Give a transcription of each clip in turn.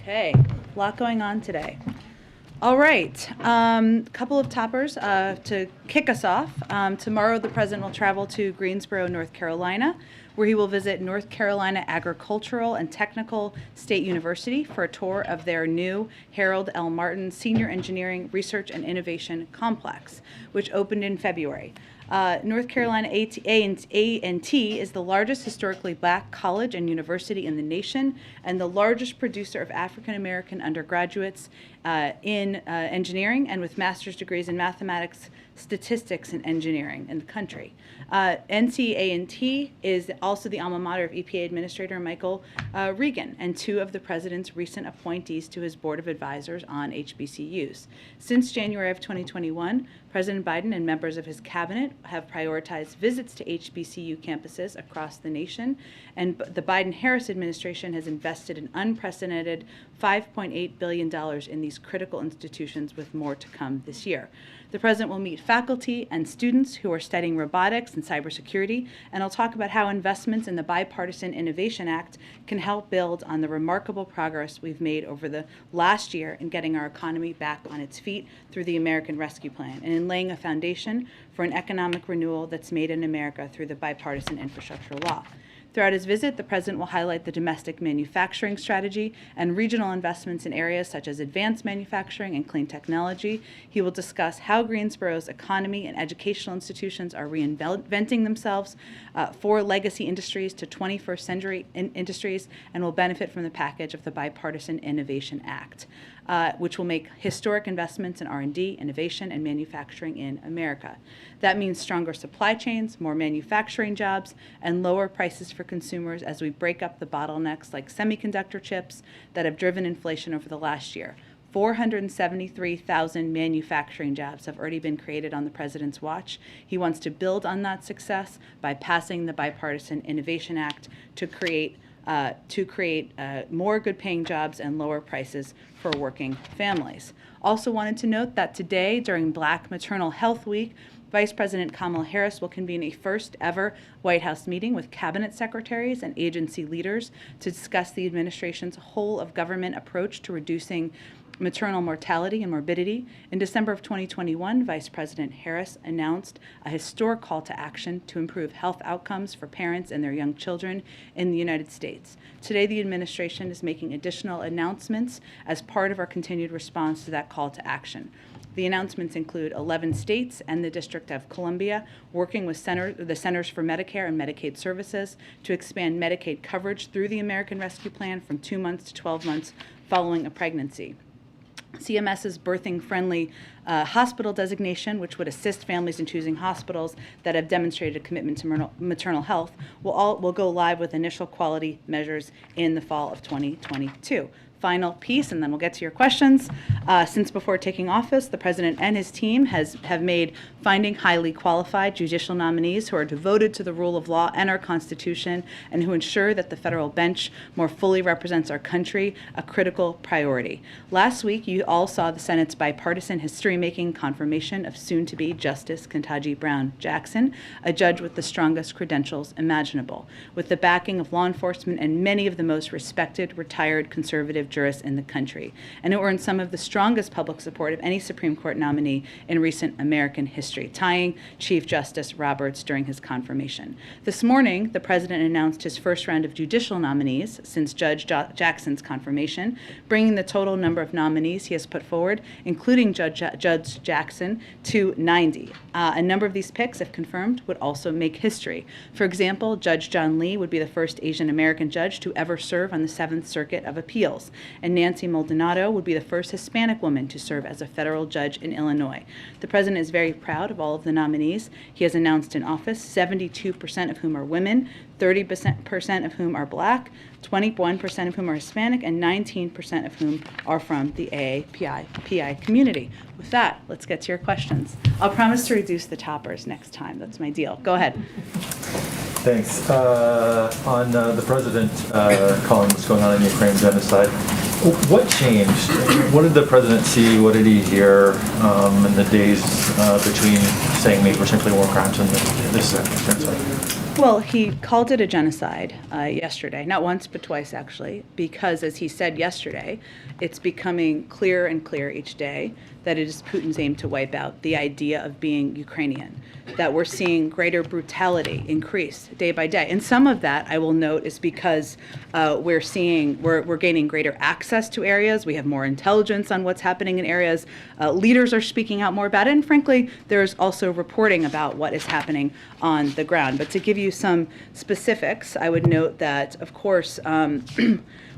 Okay, a lot going on today. All right, couple of toppers to kick us off. Tomorrow, the president will travel to Greensboro, North Carolina, where he will visit North Carolina Agricultural and Technical State University for a tour of their new Harold L. Martin Senior Engineering Research and Innovation Complex, which opened in February. North Carolina A&T is the largest historically black college and university in the nation and the largest producer of African American undergraduates in engineering and with master's degrees in mathematics, statistics, and engineering in the country. NCA&T is also the alma mater of EPA Administrator Michael Regan and two of the president's recent appointees to his board of advisors on HBCUs. Since January of 2021, President Biden and members of his cabinet have prioritized visits to HBCU campuses across the nation, and the Biden-Harris administration has invested an unprecedented $5.8 billion in these critical institutions, with more to come this year. The president will meet faculty and students who are studying robotics and cybersecurity, and I'll talk about how investments in the Bipartisan Innovation Act can help build on the remarkable progress we've made over the last year in getting our economy back on its feet through the American Rescue Plan and in laying a foundation for an economic renewal that's made in America through the Bipartisan Infrastructure Law. Throughout his visit, the president will highlight the domestic manufacturing strategy and regional investments in areas such as advanced manufacturing and clean technology. He will discuss how Greensboro's economy and educational institutions are reinventing themselves for legacy industries to 21st century industries, and will benefit from the package of the Bipartisan Innovation Act, which will make historic investments in R&D, innovation, and manufacturing in America. That means stronger supply chains, more manufacturing jobs, and lower prices for consumers as we break up the bottlenecks like semiconductor chips that have driven inflation over the last year. 473,000 manufacturing jobs have already been created on the president's watch. He wants to build on that success by passing the Bipartisan Innovation Act to create more good-paying jobs and lower prices for working families. Also wanted to note that today, during Black Maternal Health Week, Vice President Kamala Harris will convene a first-ever White House meeting with cabinet secretaries and agency leaders to discuss the administration's whole-of-government approach to reducing maternal mortality and morbidity. In December of 2021, Vice President Harris announced a historic call to action to improve health outcomes for parents and their young children in the United States. Today, the administration is making additional announcements as part of our continued response to that call to action. The announcements include 11 states and the District of Columbia working with the Centers for Medicare and Medicaid Services to expand Medicaid coverage through the American Rescue Plan from 2 months to 12 months following a pregnancy. CMS's birthing-friendly hospital designation, which would assist families in choosing hospitals that have demonstrated a commitment to maternal health, will go live with initial quality measures in the fall of 2022. Final piece, and then we'll get to your questions. Since before taking office, the president and his team have made finding highly qualified judicial nominees who are devoted to the rule of law and our Constitution and who ensure that the federal bench more fully represents our country a critical priority. Last week, you all saw the Senate's bipartisan history-making confirmation of soon-to-be Justice Ketanji Brown Jackson, a judge with the strongest credentials imaginable, with the backing of law enforcement and many of the most respected retired conservative jurists in the country, and it earned some of the strongest public support of any Supreme Court nominee in recent American history, tying Chief Justice Roberts during his confirmation. This morning, the president announced his first round of judicial nominees since Judge Jackson's confirmation, bringing the total number of nominees he has put forward, including Judge Jackson, to 90. A number of these picks, if confirmed, would also make history. For example, Judge John Lee would be the first Asian American judge to ever serve on the Seventh Circuit of Appeals, and Nancy Maldonado would be the first Hispanic woman to serve as a federal judge in Illinois. The president is very proud of all of the nominees he has announced in office, 72% of whom are women, 30% of whom are black, 21% of whom are Hispanic, and 19% of whom are from the AAPI community. With that, let's get to your questions. I'll promise to reduce the toppers next time. That's my deal. Go ahead. Thanks. On the president calling what's going on in Ukraine genocide, what changed? What did the president see? What did he hear in the days between saying maybe we're simply war crimes and this genocide? Well, he called it a genocide yesterday, not once but twice actually, because as he said yesterday, it's becoming clearer and clearer each day that it is Putin's aim to wipe out the idea of being Ukrainian, that we're seeing greater brutality increase day by day. And some of that, I will note, is because we're gaining greater access to areas. We have more intelligence on what's happening in areas. Leaders are speaking out more about it. And frankly, there's also reporting about what is happening on the ground. But to give you some specifics, I would note that, of course,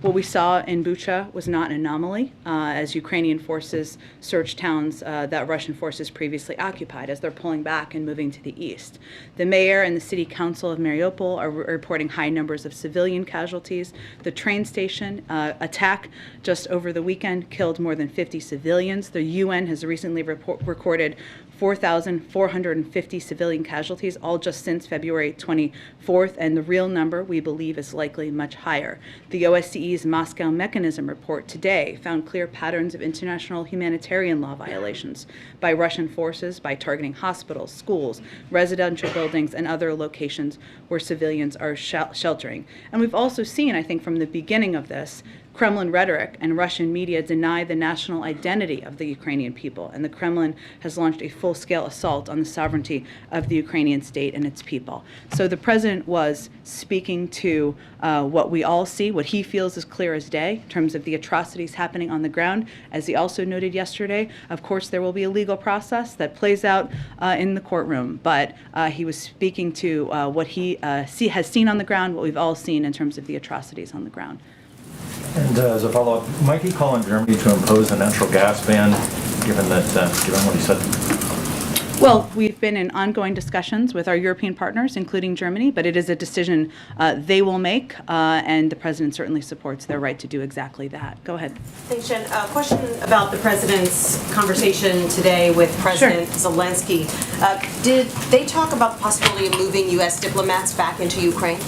what we saw in Bucha was not an anomaly as Ukrainian forces searched towns that Russian forces previously occupied as they're pulling back and moving to the east. The mayor and the city council of Mariupol are reporting high numbers of civilian casualties. The train station attack just over the weekend killed more than 50 civilians. The UN has recently recorded 4,450 civilian casualties, all just since February 24th, and the real number, we believe, is likely much higher. The OSCE's Moscow Mechanism report today found clear patterns of international humanitarian law violations by Russian forces by targeting hospitals, schools, residential buildings, and other locations where civilians are sheltering. And we've also seen, I think, from the beginning of this, Kremlin rhetoric and Russian media deny the national identity of the Ukrainian people, and the Kremlin has launched a full-scale assault on the sovereignty of the Ukrainian state and its people. So the president was speaking to what we all see, what he feels is clear as day in terms of the atrocities happening on the ground. As he also noted yesterday, of course, there will be a legal process that plays out in the courtroom, but he was speaking to what he has seen on the ground, what we've all seen in terms of the atrocities on the ground. And as a follow-up, might he call on Germany to impose a natural gas ban, given what he said? Well, we've been in ongoing discussions with our European partners, including Germany, but it is a decision they will make, and the president certainly supports their right to do exactly that. Go ahead. Thanks, Jen. A question about the president's conversation today with President Zelensky. Did they talk about the possibility of moving U.S. diplomats back into Ukraine?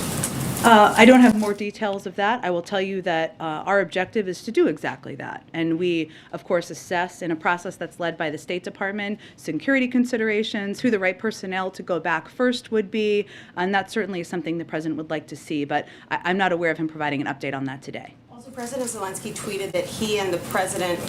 I don't have more details of that. I will tell you that our objective is to do exactly that. And we, of course, assess in a process that's led by the State Department, security considerations, who the right personnel to go back first would be, and that certainly is something the president would like to see, but I'm not aware of him providing an update on that today. Also, President Zelensky tweeted that he and the President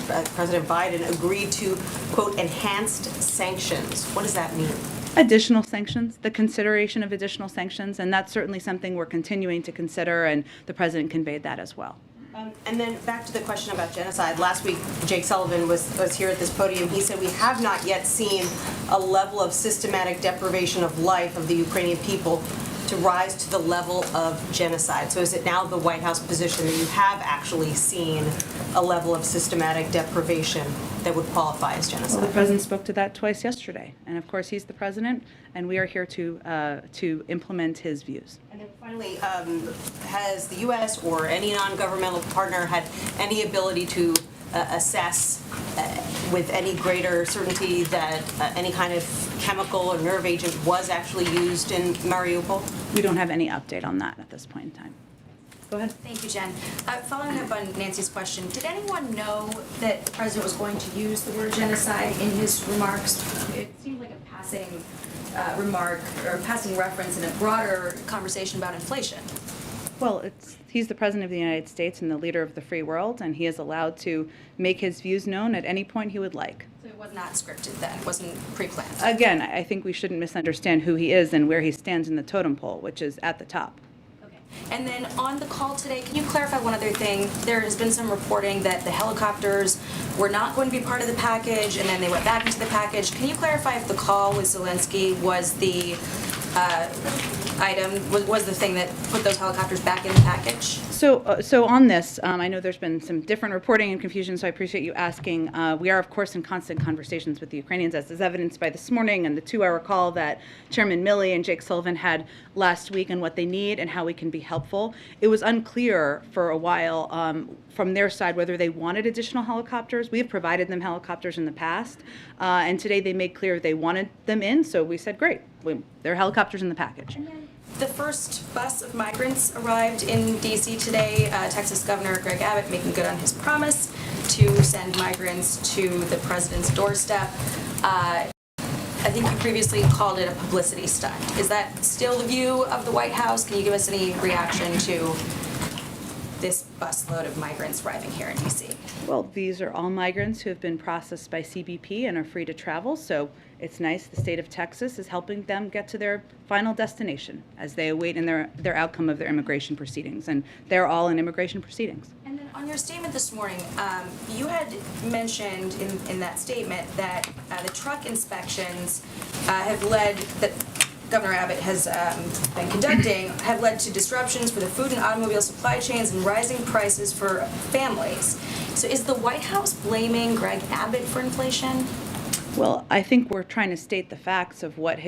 Biden agreed to, quote, enhanced sanctions. What does that mean? Additional sanctions, the consideration of additional sanctions, and that's certainly something we're continuing to consider, and the president conveyed that as well. And then back to the question about genocide. Last week, Jake Sullivan was here at this podium. He said we have not yet seen a level of systematic deprivation of life of the Ukrainian people to rise to the level of genocide. So is it now the White House position that you have actually seen a level of systematic deprivation that would qualify as genocide? Well, the president spoke to that twice yesterday, and of course he's the president, and we are here to implement his views. And then finally, has the U.S. or any non-governmental partner had any ability to assess with any greater certainty that any kind of chemical or nerve agent was actually used in Mariupol? We don't have any update on that at this point in time. Go ahead. Thank you, Jen. Following up on Nancy's question, did anyone know that the president was going to use the word genocide in his remarks? It seemed like a passing remark or passing reference in a broader conversation about inflation. Well, he's the president of the United States and the leader of the free world, and he is allowed to make his views known at any point he would like. So it was not scripted then, it wasn't pre-planned? Again, I think we shouldn't misunderstand who he is and where he stands in the totem pole, which is at the top. Okay. And then on the call today, can you clarify one other thing? There has been some reporting that the helicopters were not going to be part of the package, and then they went back into the package. Can you clarify if the call with Zelensky was the was the thing that put those helicopters back in the package? So on this, I know there's been some different reporting and confusion, so I appreciate you asking. We are, of course, in constant conversations with the Ukrainians, as is evidenced by this morning and the 2-hour call that Chairman Milley and Jake Sullivan had last week on what they need and how we can be helpful. It was unclear for a while from their side whether they wanted additional helicopters. We have provided them helicopters in the past, and today they made clear they wanted them in, so we said, great, there are helicopters in the package. The first bus of migrants arrived in D.C. today. Texas Governor Greg Abbott making good on his promise to send migrants to the president's doorstep. I think you previously called it a publicity stunt. Is that still the view of the White House? Can you give us any reaction to this busload of migrants arriving here in D.C.? Well, these are all migrants who have been processed by CBP and are free to travel, so it's nice the state of Texas is helping them get to their final destination as they await in their outcome of their immigration proceedings, and they're all in immigration proceedings. And then on your statement this morning, you had mentioned in that statement that the truck inspections have led, that Governor Abbott has been conducting, have led to disruptions for the food and automobile supply chains and rising prices for families. So is the White House blaming Greg Abbott for inflation? Well, I think we're trying to state the facts of what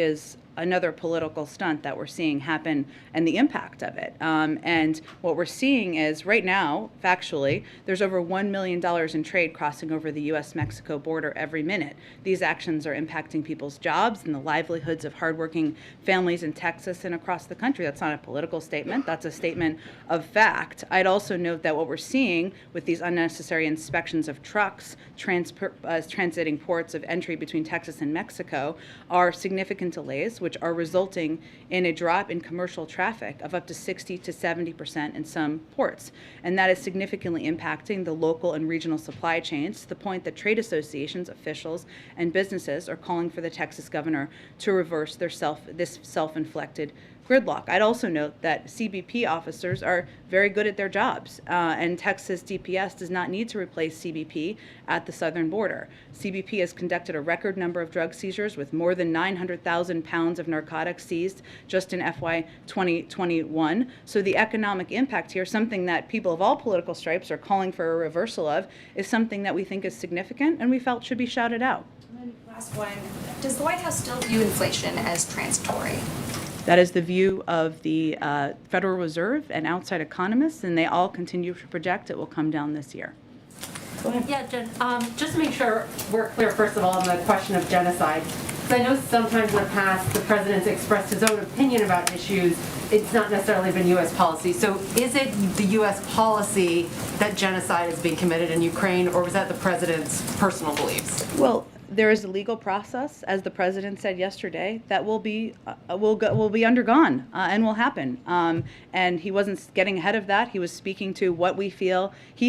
another political stunt that we're seeing happen and the impact of it. And what we're seeing is right now, factually, there's over $1 million in trade crossing over the U.S.-Mexico border every minute. These actions are impacting people's jobs and the livelihoods of hardworking families in Texas and across the country. That's not a political statement. That's a statement of fact. I'd also note that what we're seeing with these unnecessary inspections of trucks transiting ports of entry between Texas and Mexico are significant delays, which are resulting in a drop in commercial traffic of up to 60 to 70% in some ports. And that is significantly impacting the local and regional supply chains to the point that trade associations, officials, and businesses are calling for the Texas governor to reverse this self-inflicted gridlock. I'd also note that CBP officers are very good at their jobs, and Texas DPS does not need to replace CBP at the southern border. CBP has conducted a record number of drug seizures with more than 900,000 pounds of narcotics seized just in FY 2021. So the economic impact here, something that people of all political stripes are calling for a reversal of, is something that we think is significant and we felt should be shouted out. And then last one, does the White House still view inflation as transitory? That is the view of the Federal Reserve and outside economists, and they all continue to project it will come down this year. Go ahead. Yeah, Jen, just to make sure we're clear, first of all, on the question of genocide, because I know sometimes in the past the president's expressed his own opinion about issues. It's not necessarily been U.S. policy. So is it the U.S. policy that genocide is being committed in Ukraine, or was that the president's personal beliefs? Well, there is a legal process, as the president said yesterday, that will be undergone and will happen. And he wasn't getting ahead of that. He was speaking to what he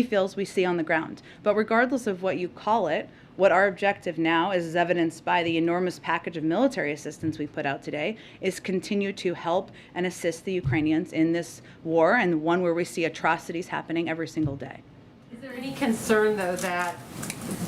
feels we see on the ground. But regardless of what you call it, what our objective now is evidenced by the enormous package of military assistance we put out today, is continue to help and assist the Ukrainians in this war, and one where we see atrocities happening every single day. Is there any concern, though, that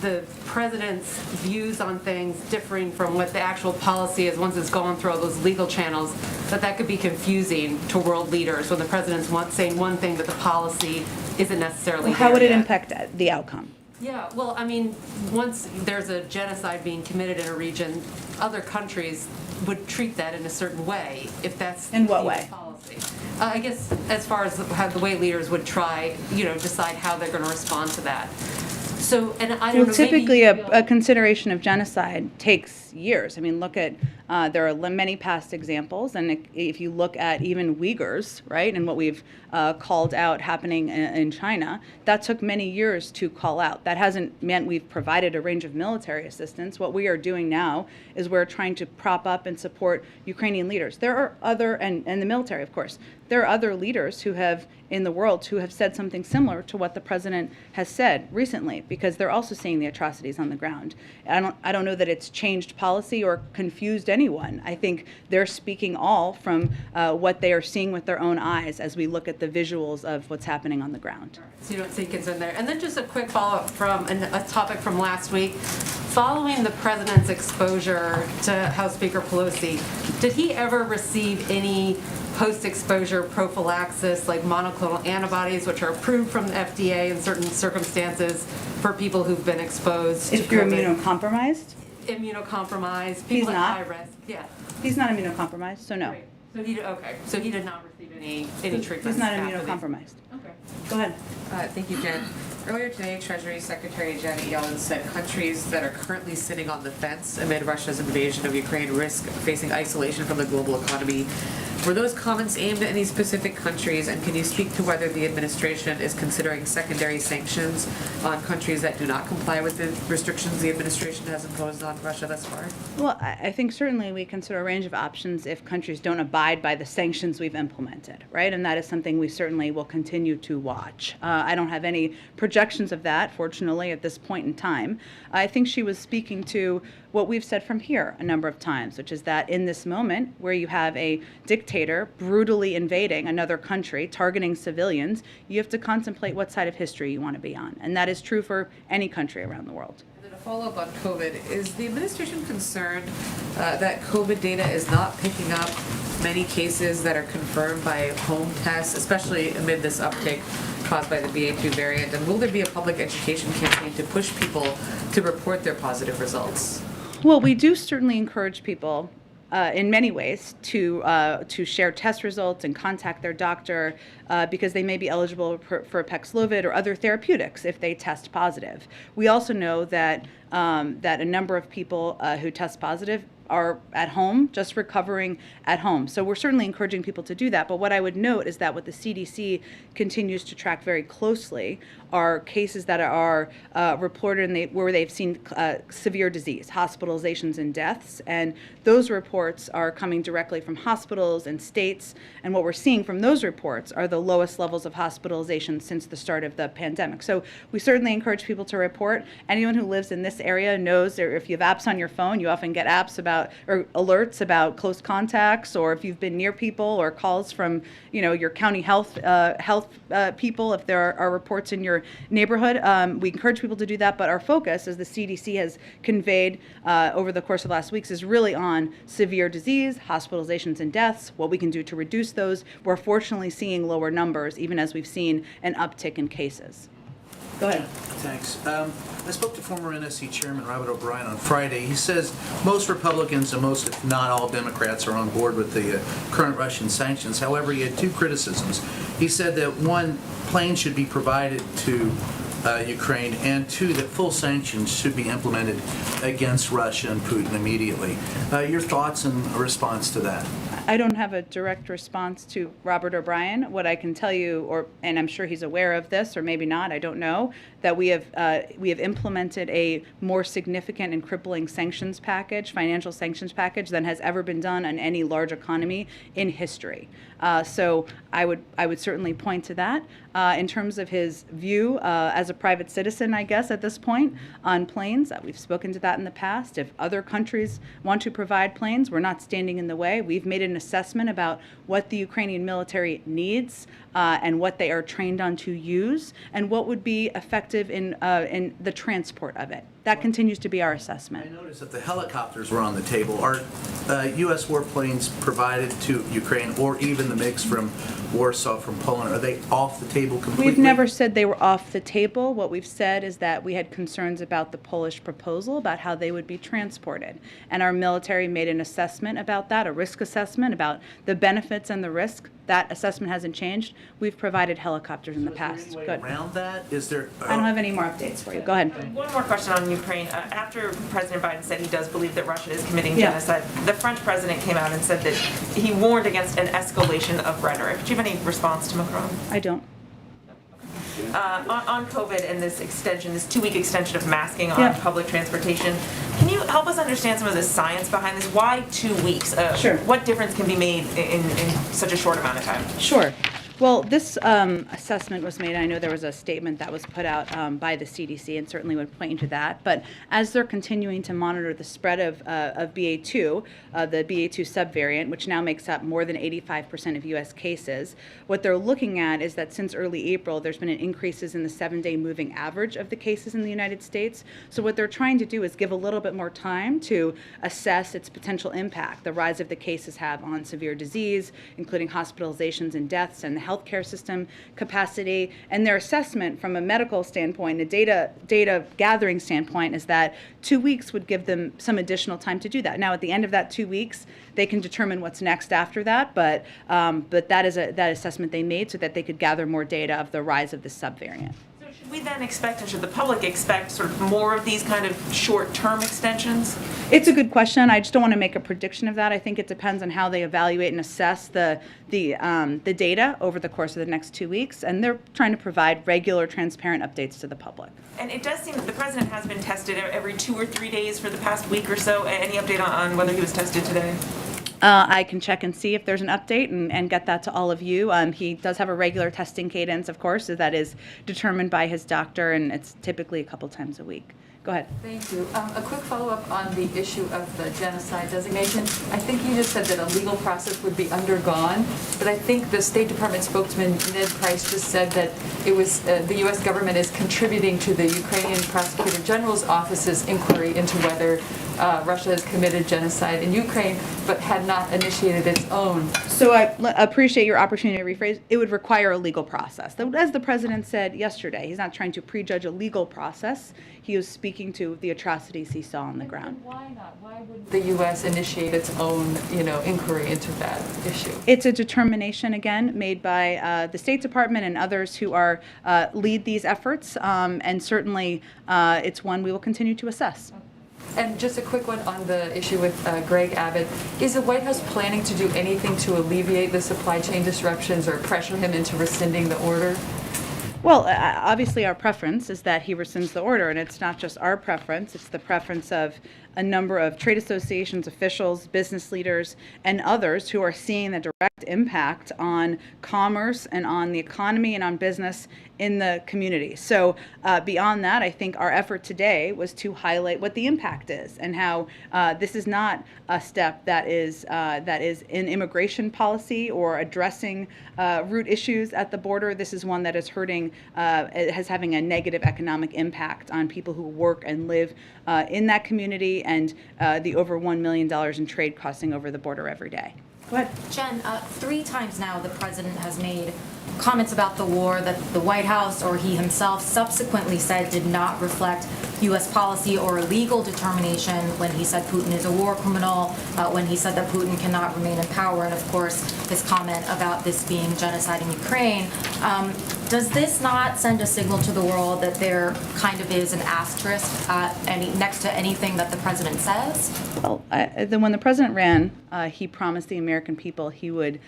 the president's views on things differing from what the actual policy is once it's gone through all those legal channels, that could be confusing to world leaders when the president's saying one thing but the policy isn't necessarily How would it yet? impact the outcome? Yeah, well, I mean, once there's a genocide being committed in a region, other countries would treat that in a certain way, if that's In what the way? policy. I guess as far as how the way leaders would try, decide how they're going to respond to that. So, and I don't know. Typically, maybe a consideration of genocide takes years. I mean, look at there are many past examples, and if you look at even Uyghurs, right, and what we've called out happening in China, that took many years to call out. That hasn't meant we've provided a range of military assistance. What we are doing now is we're trying to prop up and support Ukrainian leaders. There are other, and the military, of course, there are other leaders in the world who have said something similar to what the president has said recently, because they're also seeing the atrocities on the ground. I don't know that it's changed policy or confused anyone. I think they're speaking all from what they are seeing with their own eyes as we look at the visuals of what's happening on the ground. So you don't see concern there. And then just a quick follow-up from a topic from last week. Following the president's exposure to House Speaker Pelosi, did he ever receive any post-exposure prophylaxis like monoclonal antibodies, which are approved from the FDA in certain circumstances for people who've been exposed If to you're COVID? immunocompromised, Immunocompromised, He's people at not. high risk. Yeah. he's not immunocompromised, so no. Right. So he did not receive any treatment. He's not after the- immunocompromised. Okay. Go ahead. Thank you, Jen. Earlier today, Treasury Secretary Janet Yellen said countries that are currently sitting on the fence amid Russia's invasion of Ukraine risk facing isolation from the global economy. Were those comments aimed at any specific countries, and can you speak to whether the administration is considering secondary sanctions on countries that do not comply with the restrictions the administration has imposed on Russia thus far? Well, I think certainly we consider a range of options if countries don't abide by the sanctions we've implemented, right? And that is something we certainly will continue to watch. I don't have any projections of that, fortunately, at this point in time. I think she was speaking to what we've said from here a number of times, which is that in this moment where you have a dictator brutally invading another country, targeting civilians, you have to contemplate what side of history you want to be on. And that is true for any country around the world. And then a follow-up on COVID. Is the administration concerned that COVID data is not picking up many cases that are confirmed by home tests, especially amid this uptick caused by the BA2 variant? And will there be a public education campaign to push people to report their positive results? Well, we do certainly encourage people in many ways to share test results and contact their doctor because they may be eligible for Paxlovid or other therapeutics if they test positive. We also know that that a number of people who test positive are at home, just recovering at home. So we're certainly encouraging people to do that. But what I would note is that what the CDC continues to track very closely are cases that are reported where they've seen severe disease, hospitalizations and deaths. And those reports are coming directly from hospitals and states. And what we're seeing from those reports are the lowest levels of hospitalization since the start of the pandemic. So we certainly encourage people to report. Anyone who lives in this area knows, or if you have apps on your phone, you often get apps about or alerts about close contacts, or if you've been near people, or calls from your county health people if there are reports in your neighborhood. We encourage people to do that, but our focus, as the CDC has conveyed over the course of the last weeks, is really on severe disease, hospitalizations and deaths, what we can do to reduce those. We're fortunately seeing lower numbers, even as we've seen an uptick in cases. Go ahead. Thanks. I spoke to former NSC Chairman Robert O'Brien on Friday. He says most Republicans and most, if not all, Democrats are on board with the current Russian sanctions. However, he had two criticisms. He said that one, planes should be provided to Ukraine, and two, that full sanctions should be implemented against Russia and Putin immediately. Your thoughts in response to that? I don't have a direct response to Robert O'Brien. What I can tell you, and I'm sure he's aware of this, or maybe not, I don't know, that we have implemented a more significant and crippling sanctions package, financial sanctions package, than has ever been done on any large economy in history. So I would certainly point to that. In terms of his view as a private citizen, I guess, at this point, on planes, we've spoken to that in the past. If other countries want to provide planes, we're not standing in the way. We've made an assessment about what the Ukrainian military needs and what they are trained on to use, and what would be effective in the transport of it. That continues to be our assessment. I noticed that the helicopters were on the table. Are U.S. warplanes provided to Ukraine, or even the mix from Warsaw, from Poland, are they off the table completely? We've never said they were off the table. What we've said is that we had concerns about the Polish proposal, about how they would be transported. And our military made an assessment about that, a risk assessment about the benefits and the risk. That assessment hasn't changed. We've provided helicopters in the past. Is there any way around that? Is there? I don't have any more updates for you. Go ahead. One more question on Ukraine. After President Biden said he does believe that Russia is committing Yeah. genocide, the French president came out and said that he warned against an escalation of rhetoric. Do you have any response to Macron? I don't. On COVID and this extension, this 2-week extension of masking on Yeah. public transportation, can you help us understand some of the science behind this? Why 2 weeks? Sure. What difference can be made in such a short amount of time? Sure. Well, this assessment was made. I know there was a statement that was put out by the CDC, and certainly would point you to that. But as they're continuing to monitor the spread of BA2, the BA2 subvariant, which now makes up more than 85% of U.S. cases, what they're looking at is that since early April, there's been increases in the 7-day moving average of the cases in the United States. So what they're trying to do is give a little bit more time to assess its potential impact, the rise of the cases have on severe disease, including hospitalizations and deaths, and the healthcare system capacity. And their assessment from a medical standpoint, a data gathering standpoint, is that 2 weeks would give them some additional time to do that. Now, at the end of that 2 weeks, they can determine what's next after that, but that is that assessment they made so that they could gather more data of the rise of the subvariant. So should Should we then expect, and should the public expect sort of more of these kind of short-term extensions? It's a good question. I just don't want to make a prediction of that. I think it depends on how they evaluate and assess the data over the course of the next 2 weeks, and they're trying to provide regular, transparent updates to the public. And it does seem that the president has been tested every 2 or 3 days for the past week or so. Any update on whether he was tested today? I can check and see if there's an update and get that to all of you. He does have a regular testing cadence, of course, so that is determined by his doctor, and it's typically a couple times a week. Go ahead. Thank you. A quick follow-up on the issue of the genocide designation. I think you just said that a legal process would be undergone, but I think the State Department spokesman, Ned Price, just said that it was the U.S. government is contributing to the Ukrainian Prosecutor General's office's inquiry into whether Russia has committed genocide in Ukraine, but had not initiated its own. So I appreciate your opportunity to rephrase. It would require a legal process. As the president said yesterday, he's not trying to prejudge a legal process. He was speaking to the atrocities he saw on the ground. Why not? Why would the U.S. initiate its own, inquiry into that issue? It's a determination, again, made by the State Department and others who are lead these efforts, and certainly it's one we will continue to assess. And just a quick one on the issue with Greg Abbott. Is the White House planning to do anything to alleviate the supply chain disruptions or pressure him into rescinding the order? Well, obviously our preference is that he rescinds the order, and it's not just our preference, it's the preference of a number of trade associations, officials, business leaders, and others who are seeing the direct impact on commerce and on the economy and on business in the community. So beyond that, I think our effort today was to highlight what the impact is and how this is not a step that is in immigration policy or addressing root issues at the border. This is one that is hurting, has having a negative economic impact on people who work and live in that community, and the over $1 million in trade crossing over the border every day. Go ahead. Jen, 3 times now the president has made comments about the war that the White House or he himself subsequently said did not reflect U.S. policy or legal determination when he said Putin is a war criminal, when he said that Putin cannot remain in power, and of course his comment about this being genocide in Ukraine. Does this not send a signal to the world that there kind of is an asterisk next to anything that the president says? Well, when the president ran, he promised the American people he would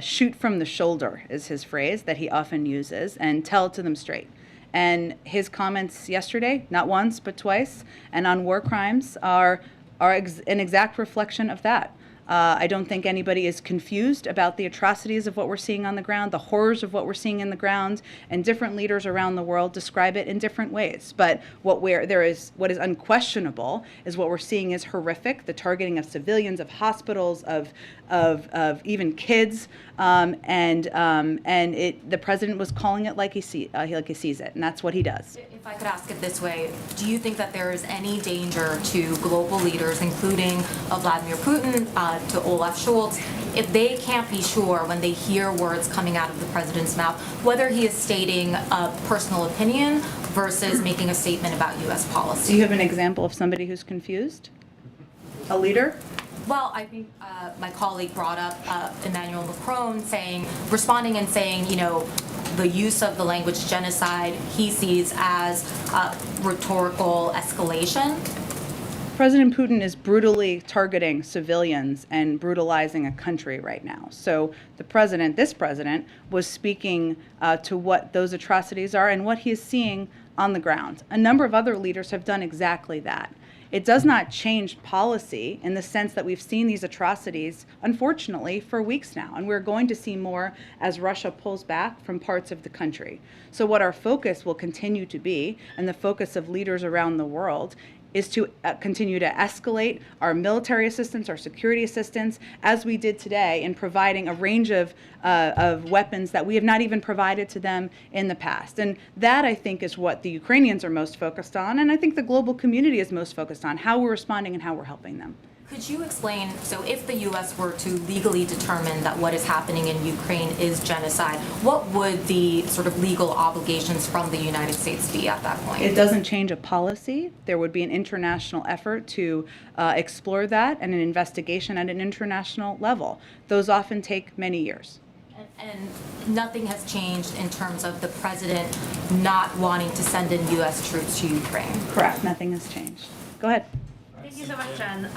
shoot from the shoulder, is his phrase that he often uses, and tell it to them straight. And his comments yesterday, not once but twice, and on war crimes are an exact reflection of that. I don't think anybody is confused about the atrocities of what we're seeing on the ground, the horrors of what we're seeing in the ground, and different leaders around the world describe it in different ways. But what is unquestionable is what we're seeing is horrific, the targeting of civilians, of hospitals, of even kids, the president was calling it like he sees it, and that's what he does. If I could ask it this way, do you think that there is any danger to global leaders, including Vladimir Putin, to Olaf Scholz, if they can't be sure when they hear words coming out of the president's mouth, whether he is stating a personal opinion versus making a statement about U.S. policy? Do you have an example of somebody who's confused? A leader? Well, I think my colleague brought up Emmanuel Macron responding and saying, the use of the language genocide he sees as rhetorical escalation. President Putin is brutally targeting civilians and brutalizing a country right now. So this president, was speaking to what those atrocities are and what he is seeing on the ground. A number of other leaders have done exactly that. It does not change policy in the sense that we've seen these atrocities, unfortunately, for weeks now, and we're going to see more as Russia pulls back from parts of the country. So what our focus will continue to be, and the focus of leaders around the world, is to continue to escalate our military assistance, our security assistance, as we did today in providing a range of weapons that we have not even provided to them in the past. And that, I think, is what the Ukrainians are most focused on, and I think the global community is most focused on, how we're responding and how we're helping them. Could you explain, so if the U.S. were to legally determine that what is happening in Ukraine is genocide, what would the sort of legal obligations from the United States be at that point? It doesn't change a policy. There would be an international effort to explore that and an investigation at an international level. Those often take many years. And nothing has changed in terms of the president not wanting to send in U.S. troops to Ukraine. Correct, nothing has changed. Go ahead. Thank you so much, Jen.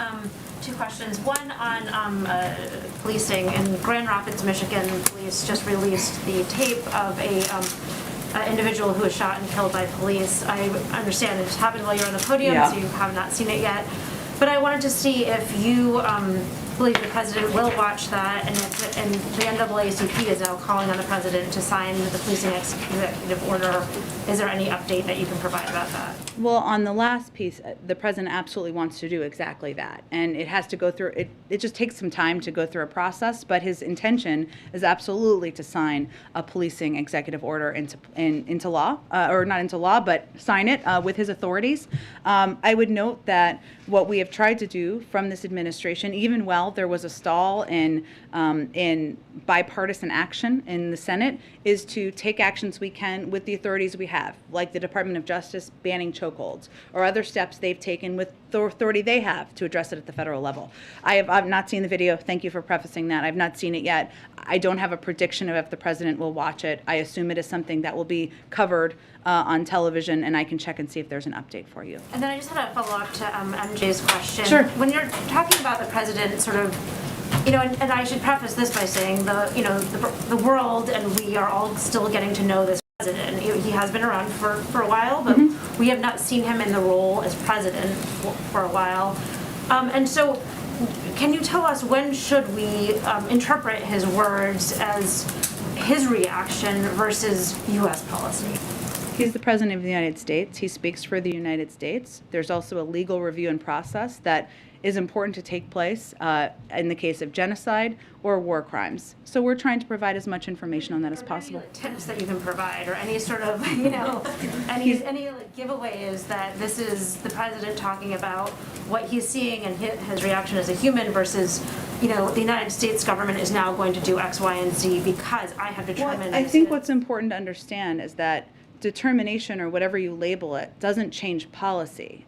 Two questions. One on policing. In Grand Rapids, Michigan, police just released the tape of a individual who was shot and killed by police. I understand it just happened while you were on the podium, Yeah. so you have not seen it yet. But I wanted to see if you believe the president will watch that, and the NAACP is now calling on the president to sign the policing executive order. Is there any update that you can provide about that? Well, on the last piece, the president absolutely wants to do exactly that. And it has to go through, it just takes some time to go through a process, but his intention is absolutely to sign a policing executive order into law, or not into law, but sign it with his authorities. I would note that what we have tried to do from this administration, even while there was a stall in bipartisan action in the Senate, is to take actions we can with the authorities we have, like the Department of Justice banning chokeholds, or other steps they've taken with the authority they have to address it at the federal level. I've not seen the video. Thank you for prefacing that. I've not seen it yet. I don't have a prediction of if the president will watch it. I assume it is something that will be covered on television, and I can check and see if there's an update for you. And then I just had a follow-up to MJ's question. Sure. When you're talking about the president sort of, and I should preface this by saying the world and we are all still getting to know this president. He has been around for a while, but we have not seen him in the role as president for a while. And so can you tell us when should we interpret his words as his reaction versus U.S. policy? He's the President of the United States. He speaks for the United States. There's also a legal review and process that is important to take place in the case of genocide or war crimes. So we're trying to provide as much information on that as possible. Tips that you can provide, or any sort of, any giveaway is that this is the president talking about what he's seeing and his reaction as a human versus, the United States government is now going to do X, Y, and Z because I have determined. I think what's important to understand is that determination, or whatever you label it, doesn't change policy.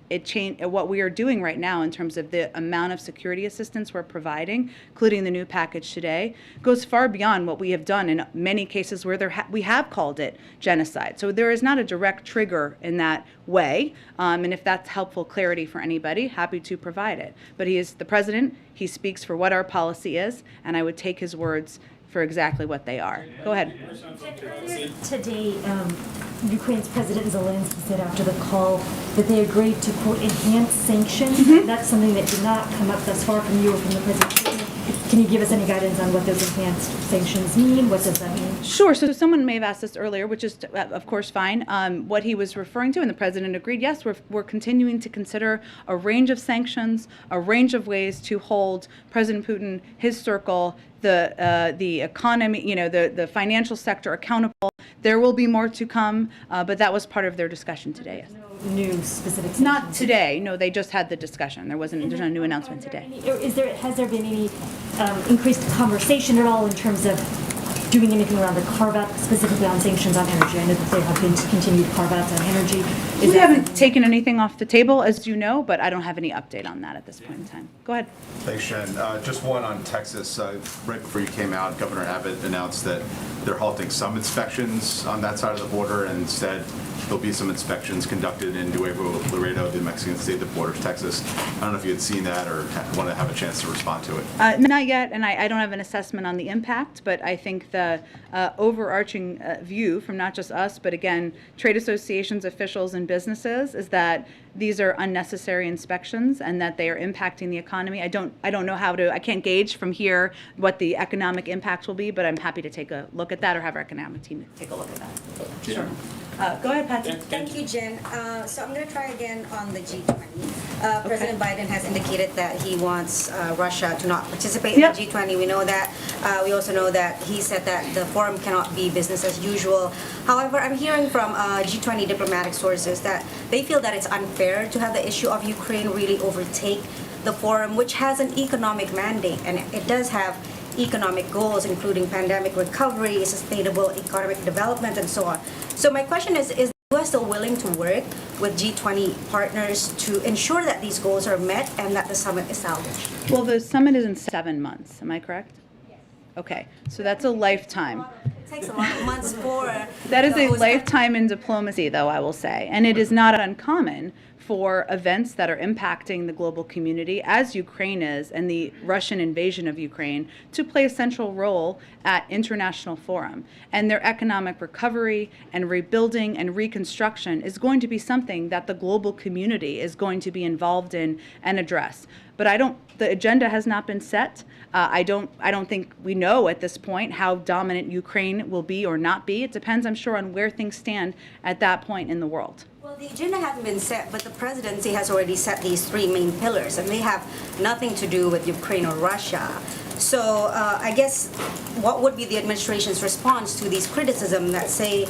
What we are doing right now in terms of the amount of security assistance we're providing, including the new package today, goes far beyond what we have done in many cases where we have called it genocide. So there is not a direct trigger in that way, and if that's helpful clarity for anybody, happy to provide it. But he is the president, he speaks for what our policy is, and I would take his words for exactly what they are. Go ahead. Today, Ukraine's President Zelensky said after the call that they agreed to, quote, enhance sanctions. That's something that did not come up thus far from you or from the President. Can you give us any guidance on what those enhanced sanctions mean? What does that mean? Sure. So someone may have asked this earlier, which is, of course, fine. What he was referring to, and the president agreed, yes, we're continuing to consider a range of sanctions, a range of ways to hold President Putin, his circle, the economy, the financial sector accountable. There will be more to come, but that was part of their discussion today. Yes. No new specific sanctions? Not today. No, they just had the discussion. There's no new announcement today. Has there been any increased conversation at all in terms of doing anything around the carve-out, specifically on sanctions on energy? I know that there have been continued carve-outs on energy. We haven't taken anything off the table, as you know, but I don't have any update on that at this point in time. Go ahead. Thanks, Jen. Just one on Texas. Right before you came out, Governor Abbott announced that they're halting some inspections on that side of the border, and instead there'll be some inspections conducted in Nuevo Laredo, the Mexican state that borders Texas. I don't know if you had seen that or want to have a chance to respond to it. Not yet, and I don't have an assessment on the impact, but I think the overarching view from not just us, but again, trade associations, officials, and businesses is that these are unnecessary inspections and that they are impacting the economy. I don't know I can't gauge from here what the economic impact will be, but I'm happy to take a look at that or have our economic team take a look at that. Sure. Go ahead, Patsy. Thank you, Jen. So I'm going to try again on the G20. President Biden has indicated that he wants Russia to not participate in the G20. We know that. We also know that he said that the forum cannot be business as usual. However, I'm hearing from G20 diplomatic sources that they feel that it's unfair to have the issue of Ukraine really overtake the forum, which has an economic mandate, and it does have economic goals, including pandemic recovery, sustainable economic development, and so on. So my question is the U.S. still willing to work with G20 partners to ensure that these goals are met and that the summit is salvaged? Well, the summit is in 7 months. Am I correct? Okay, so that's a lifetime. It takes a lot of months for. That is the a host- lifetime in diplomacy, though, I will say. And it is not uncommon for events that are impacting the global community, as Ukraine is, and the Russian invasion of Ukraine, to play a central role at international forum. And their economic recovery and rebuilding and reconstruction is going to be something that the global community is going to be involved in and address. But the agenda has not been set. I don't think we know at this point how dominant Ukraine will be or not be. It depends, I'm sure, on where things stand at that point in the world. Well, the agenda hasn't been set, but the presidency has already set these three main pillars, and they have nothing to do with Ukraine or Russia. So I guess what would be the administration's response to these criticism that say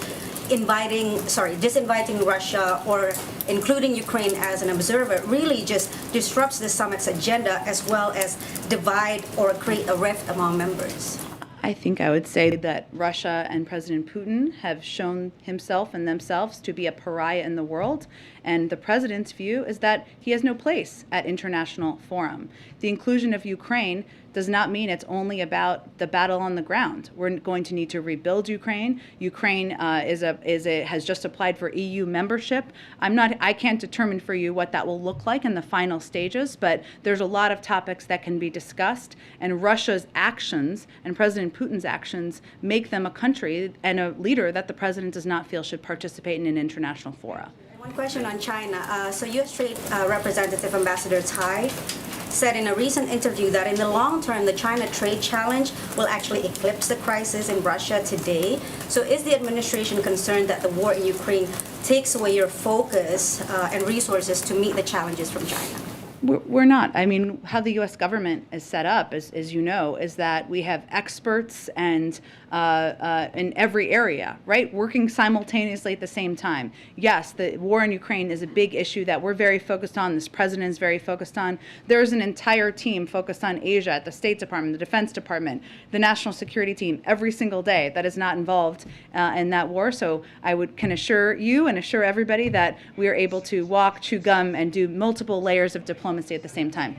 disinviting Russia or including Ukraine as an observer really just disrupts the summit's agenda as well as divide or create a rift among members? I think I would say that Russia and President Putin have shown himself and themselves to be a pariah in the world, and the president's view is that he has no place at international forum. The inclusion of Ukraine does not mean it's only about the battle on the ground. We're going to need to rebuild Ukraine. Ukraine has just applied for EU membership. I can't determine for you what that will look like in the final stages, but there's a lot of topics that can be discussed, and Russia's actions and President Putin's actions make them a country and a leader that the president does not feel should participate in an international fora. One question on China. So U.S. Trade Representative Ambassador Tai said in a recent interview that in the long term, the China trade challenge will actually eclipse the crisis in Russia today. So is the administration concerned that the war in Ukraine takes away your focus and resources to meet the challenges from China? We're not. I mean, how the U.S. government is set up, as you know, is that we have experts and in every area, right, working simultaneously at the same time. Yes, the war in Ukraine is a big issue that we're very focused on. This president is very focused on. There's an entire team focused on Asia at the State Department, the Defense Department, the National Security Team, every single day that is not involved in that war. So I can assure you and assure everybody that we are able to walk, chew gum, and do multiple layers of diplomacy at the same time.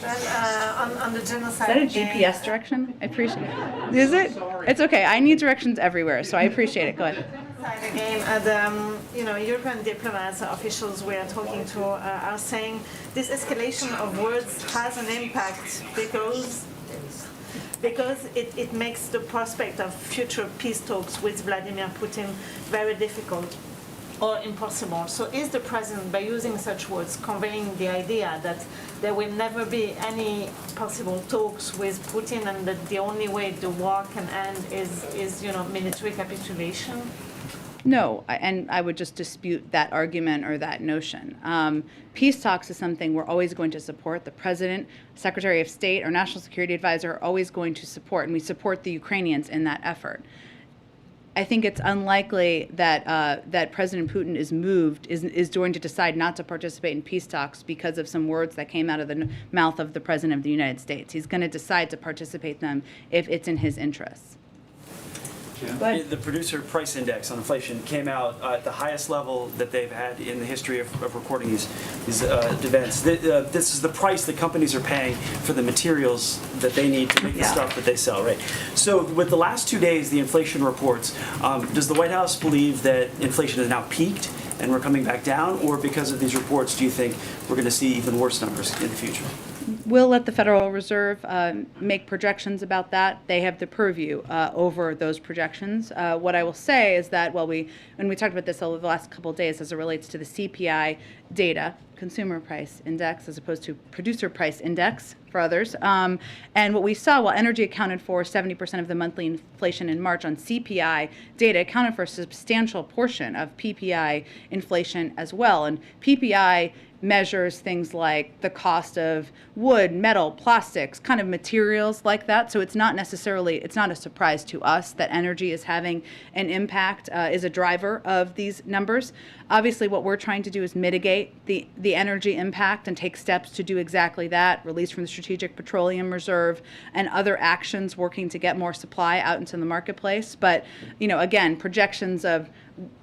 On the genocide. Is that a GPS direction? I appreciate it. Is it? It's okay. I need directions everywhere, so I appreciate it. Go ahead. Again, European diplomats, officials we are talking to are saying this escalation of words has an impact because it makes the prospect of future peace talks with Vladimir Putin very difficult or impossible. So is the president, by using such words, conveying the idea that there will never be any possible talks with Putin and that the only way the war can end is military capitulation? No, and I would just dispute that argument or that notion. Peace talks is something we're always going to support. The President, Secretary of State, or National Security Advisor are always going to support, and we support the Ukrainians in that effort. I think it's unlikely that President Putin is going to decide not to participate in peace talks because of some words that came out of the mouth of the President of the United States. He's going to decide to participate in them if it's in his interests. The producer price index on inflation came out at the highest level that they've had in the history of recording these events. This is the price that companies are paying for the materials that they need to make the stuff that they sell, right? So with the last 2 days, the inflation reports, does the White House believe that inflation has now peaked and we're coming back down, or because of these reports, do you think we're going to see even worse numbers in the future? We'll let the Federal Reserve make projections about that. They have the purview over those projections. What I will say is that when we talked about this over the last couple of days as it relates to the CPI data, Consumer Price Index, as opposed to Producer Price Index for others, and what we saw, while energy accounted for 70% of the monthly inflation in March, on CPI data accounted for a substantial portion of PPI inflation as well. And PPI measures things like the cost of wood, metal, plastics, kind of materials like that. So it's not a surprise to us that energy is having an impact, is a driver of these numbers. Obviously, what we're trying to do is mitigate the energy impact and take steps to do exactly that, release from the Strategic Petroleum Reserve and other actions working to get more supply out into the marketplace. But, again, projections of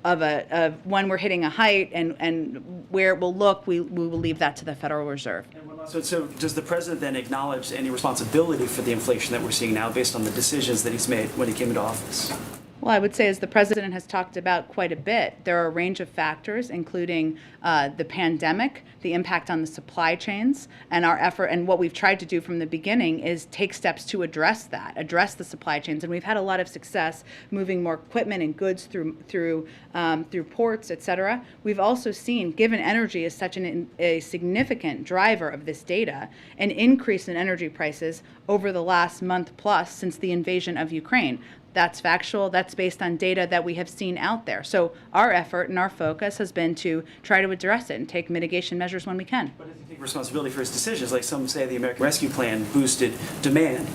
of when we're hitting a height and where it will look, we will leave that to the Federal Reserve. So does the president then acknowledge any responsibility for the inflation that we're seeing now based on the decisions that he's made when he came into office? Well, I would say, as the president has talked about quite a bit, there are a range of factors, including the pandemic, the impact on the supply chains, and our effort. And what we've tried to do from the beginning is take steps to address the supply chains. And we've had a lot of success moving more equipment and goods through ports, et cetera. We've also seen, given energy is such a significant driver of this data, an increase in energy prices over the last month plus since the invasion of Ukraine. That's factual. That's based on data that we have seen out there. So our effort and our focus has been to try to address it and take mitigation measures when we can. But does he take responsibility for his decisions? Like some say the American Rescue Plan boosted demand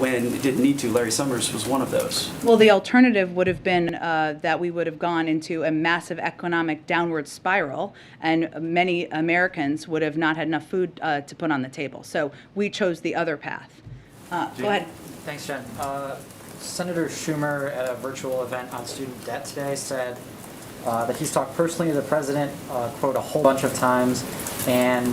when it didn't need to. Larry Summers was one of those. Well, the alternative would have been that we would have gone into a massive economic downward spiral, and many Americans would have not had enough food to put on the table. So we chose the other path. Go ahead. Thanks, Jen. Senator Schumer at a virtual event on student debt today said that he's talked personally to the president, quote, a whole bunch of times, and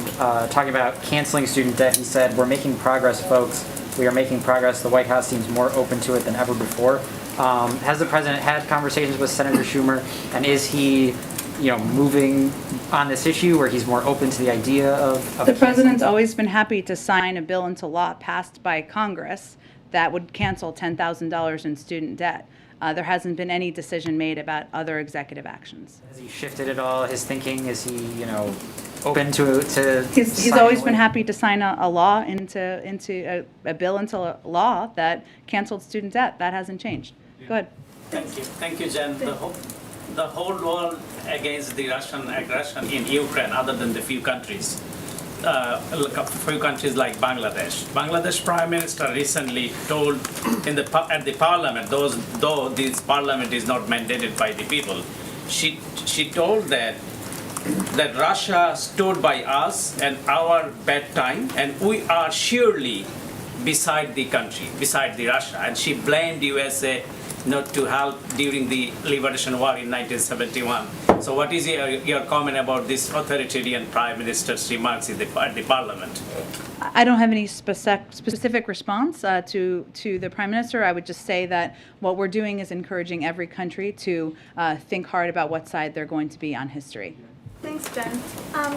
talking about canceling student debt. He said, "We're making progress, folks. We are making progress. The White House seems more open to it than ever before." Has the president had conversations with Senator Schumer, and is he, moving on this issue where he's more open to the idea of the president's always been happy to sign a bill into law passed by Congress that would cancel $10,000 in student debt. There hasn't been any decision made about other executive actions. Has he shifted at all his thinking? Is he, open to He's always been happy to sign a law into a bill into law that canceled student debt. That hasn't changed. Go ahead. Thank you, Jen. The whole world against the Russian aggression in Ukraine, other than the few countries. A few countries like Bangladesh. Bangladesh Prime Minister recently told at the parliament, though this parliament is not mandated by the people, she told that Russia stood by us and our bad time, and we are surely beside the country, beside the Russia, and she blamed USA not to help during the Liberation War in 1971. So what is your comment about this authoritarian Prime Minister's remarks at the Parliament? I don't have any specific response to the Prime Minister. I would just say that what we're doing is encouraging every country to think hard about what side they're going to be on history. Thanks, Jen.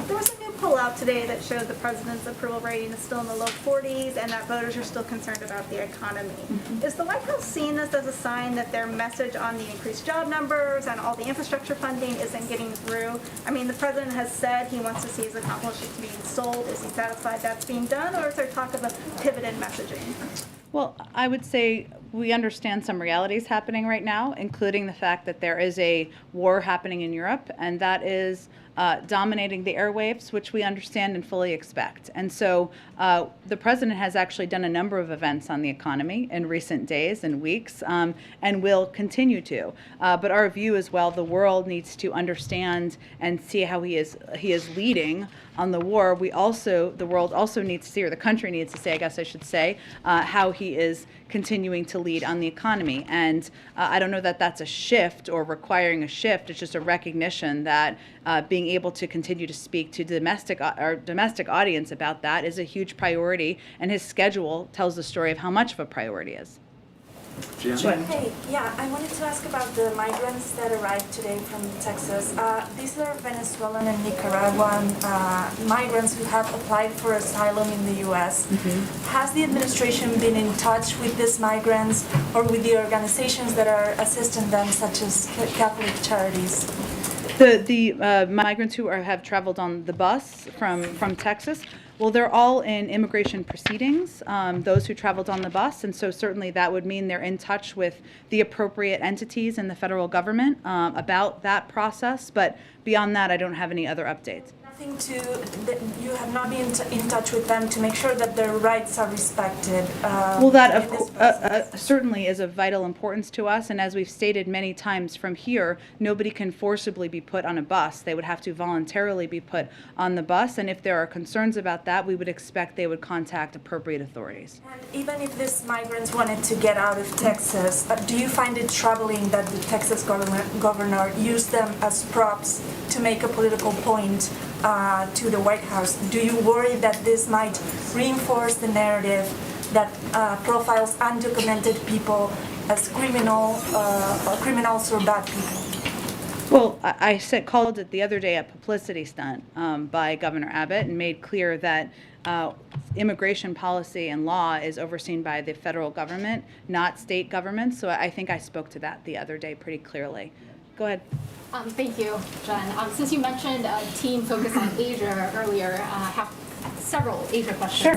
There was a new poll out today that showed the president's approval rating is still in the low 40s and that voters are still concerned about the economy. Is the White House seeing this as a sign that their message on the increased job numbers and all the infrastructure funding isn't getting through? I mean, the president has said he wants to see his accomplishments being sold. Is he satisfied that's being done, or is there talk of a pivot in messaging? Well, I would say we understand some realities happening right now, including the fact that there is a war happening in Europe, and that is dominating the airwaves, which we understand and fully expect. And so the president has actually done a number of events on the economy in recent days and weeks, and will continue to. But our view as well, the world needs to understand and see how he is leading on the war. The world also needs to see, or the country needs to say, I guess I should say, how he is continuing to lead on the economy. And I don't know that that's a shift or requiring a shift. It's just a recognition that being able to continue to speak to domestic audience about that is a huge priority, and his schedule tells the story of how much of a priority is. Hey, yeah, I wanted to ask about the migrants that arrived today from Texas. These are Venezuelan and Nicaraguan migrants who have applied for asylum in the U.S. Has the administration been in touch with these migrants or with the organizations that are assisting them, such as Catholic Charities? The migrants who have traveled on the bus from Texas, well, they're all in immigration proceedings, those who traveled on the bus, and so certainly that would mean they're in touch with the appropriate entities in the federal government about that process, but beyond that, I don't have any other updates. Nothing you have not been in touch with them to make sure that their rights are respected. Well, that certainly is of vital importance to us, and as we've stated many times from here, nobody can forcibly be put on a bus. They would have to voluntarily be put on the bus, and if there are concerns about that, we would expect they would contact appropriate authorities. And even if these migrants wanted to get out of Texas, do you find it troubling that the Texas governor used them as props to make a political point to the White House? Do you worry that this might reinforce the narrative that profiles undocumented people as criminals or bad people? Well, I called it the other day a publicity stunt by Governor Abbott and made clear that immigration policy and law is overseen by the federal government, not state governments. So I think I spoke to that the other day pretty clearly. Go ahead. Thank you, Jen. Since you mentioned a team focused on Asia earlier, I have several Asia questions. Sure.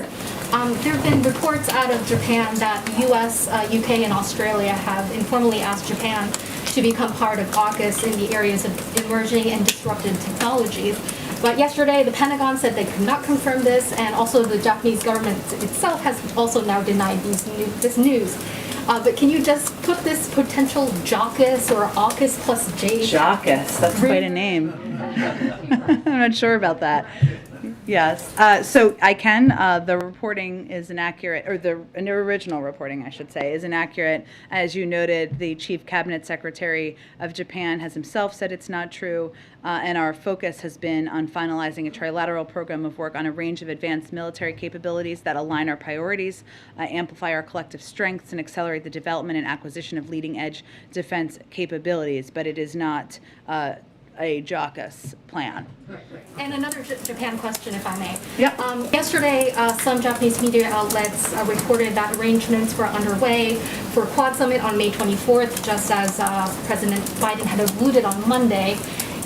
There have been reports out of Japan that the U.S., UK, and Australia have informally asked Japan to become part of AUKUS in the areas of emerging and disruptive technologies. But yesterday, the Pentagon said they could not confirm this, and also the Japanese government itself has also now denied this news. But can you just put this potential JAUKUS or AUKUS plus J? JAUKUS, that's quite a name. I'm not sure about that. Yes, so I can. The reporting is inaccurate, or the original reporting, I should say, is inaccurate. As you noted, the Chief Cabinet Secretary of Japan has himself said it's not true, and our focus has been on finalizing a trilateral program of work on a range of advanced military capabilities that align our priorities, amplify our collective strengths, and accelerate the development and acquisition of leading-edge defense capabilities. But it is not a JAUKUS plan. And another Japan question, if I may. Yep. Yesterday, some Japanese media outlets reported that arrangements were underway for a Quad Summit on May 24th, just as President Biden had alluded on Monday,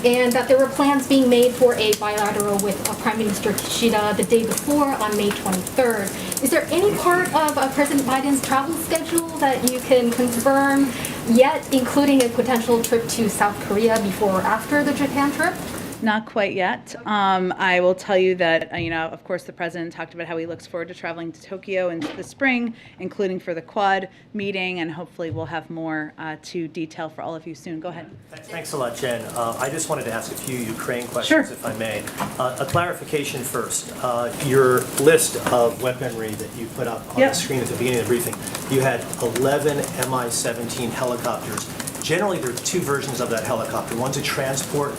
and that there were plans being made for a bilateral with Prime Minister Kishida the day before on May 23rd. Is there any part of President Biden's travel schedule that you can confirm yet, including a potential trip to South Korea before or after the Japan trip? Not quite yet. I will tell you that, of course, the president talked about how he looks forward to traveling to Tokyo in the spring, including for the Quad meeting, and hopefully we'll have more to detail for all of you soon. Go ahead. Thanks a lot, Jen. I just wanted to ask a few Ukraine questions, Sure. if I may. A clarification first. Your list of weaponry that you put up on the screen at the beginning of the briefing, you had 11 Mi-17 helicopters. Generally, there are two versions of that helicopter. One's a transport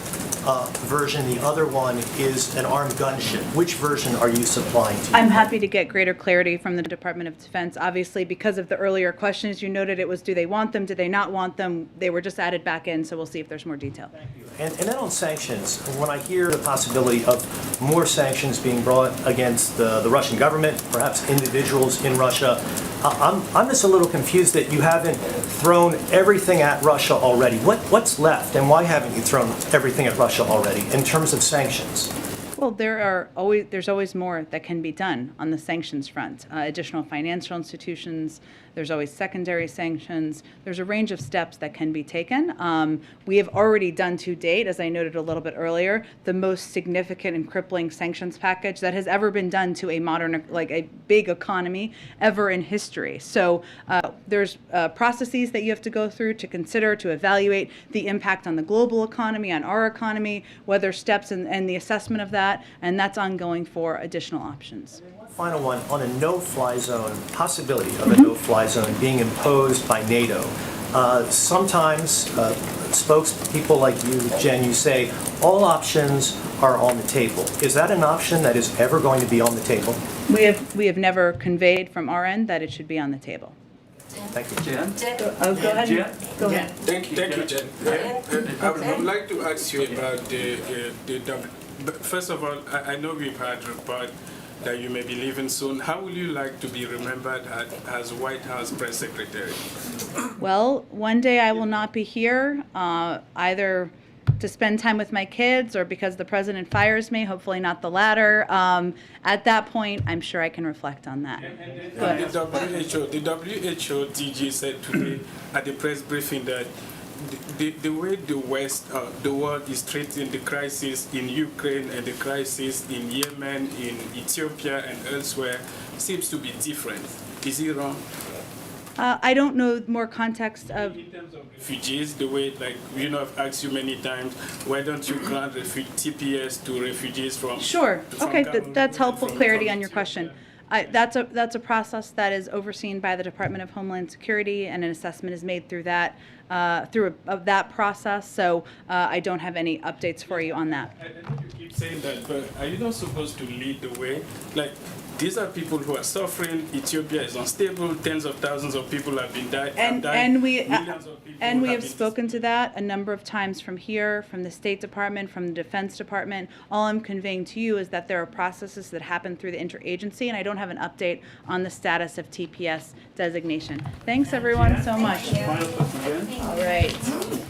version, the other one is an armed gunship. Which version are you supplying to? I'm happy to get greater clarity from the Department of Defense. Obviously, because of the earlier questions, you noted it was, do they want them, do they not want them? They were just added back in, so we'll see if there's more detail. Thank you. And then on sanctions, when I hear the possibility of more sanctions being brought against the Russian government, perhaps individuals in Russia, I'm just a little confused that you haven't thrown everything at Russia already. What's left, and why haven't you thrown everything at Russia already in terms of sanctions? Well, there's always more that can be done on the sanctions front. Additional financial institutions, there's always secondary sanctions. There's a range of steps that can be taken. We have already done to date, as I noted a little bit earlier, the most significant and crippling sanctions package that has ever been done to a modern, like a big economy ever in history. So there's processes that you have to go through to consider, to evaluate the impact on the global economy, on our economy, whether steps and the assessment of that, and that's ongoing for additional options. Final one, on a no-fly zone, possibility of a no-fly zone being imposed by NATO. Sometimes spokespeople like you, Jen, you say all options are on the table. Is that an option that is ever going to be on the table? We have never conveyed from our end that it should be on the table. Thank you. Jen? Go ahead. Jen? Go ahead. Thank you, Jen. I would like to ask you about first of all, I know we've had reports that you may be leaving soon. How would you like to be remembered as White House press secretary? Well, one day I will not be here, either to spend time with my kids or because the president fires me, hopefully not the latter. At that point, I'm sure I can reflect on that. The WHO DG said today at the press briefing that the way the West, the world is treating the crisis in Ukraine and the crisis in Yemen, in Ethiopia and elsewhere seems to be different. Is he wrong? I don't know more context of. In terms of refugees, the way, like, I've asked you many times, why don't you grant TPS to refugees from? Sure. from Okay, Cameroon that's helpful from clarity on your Ethiopia? question. That's a process that is overseen by the Department of Homeland Security, and an assessment is made through that that process. So I don't have any updates for you on that. I know you keep saying that, but are you not supposed to lead the way? Like, these are people who are suffering. Ethiopia is unstable. Tens of thousands of people have been died. And we Millions of people have been spoken to that a number of times from here, from the State Department, from the Defense Department. All I'm conveying to you is that there are processes that happen through the interagency, and I don't have an update on the status of TPS designation. Thanks everyone so much. Final question again? All right.